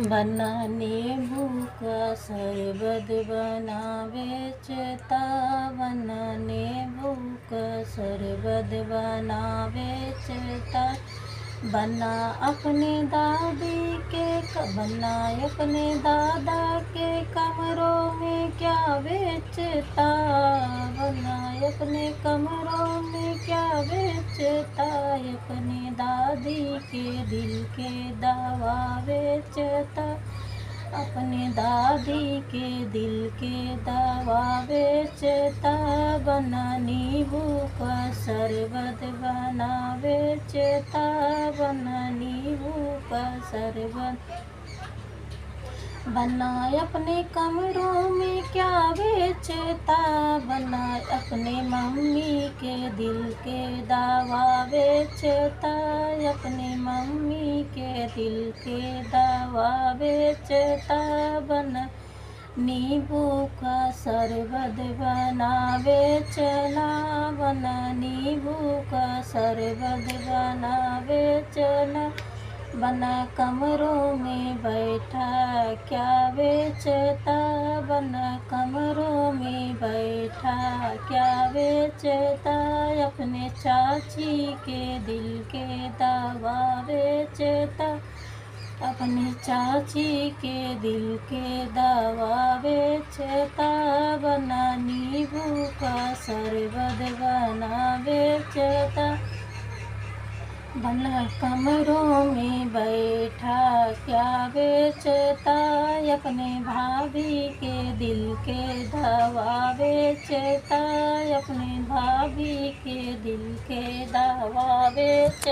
बना नींबू का शरबत बना बेचता, बना नींबू का शरबत बना बेचता। बना अपने दादी के बना अपने दादा के कमरों में क्या बेचता, बना अपने कमरों में क्या बेचता। अपने दादी के दिल के दवा बेचता, अपने दादी के दिल के दवा बेचता। बना नींबू का शरबत बना बेचता, बना नींबू का शरबत। बना अपने कमरों में क्या बेचता, बना अपने मम्मी के दिल के दवा बेचता, अपने मम्मी के दिल के दवा बेचता। बना नींबू का शरबत बना बेचना, बना नींबू का शरबत बना बेचना। बना कमरों में बैठा क्या बेचता, बना कमरों में बैठा क्या बेचता। अपने चाची के दिल के दवा बेचता, अपने चाची के दिल के दवा बेचता। बना नींबू का शरबत बना बेचता, बना कमरों में बैठा क्या बेचता। अपने भाभी के दिल के दवा बेचता, अपने भाभी के दिल के दवा बेचता।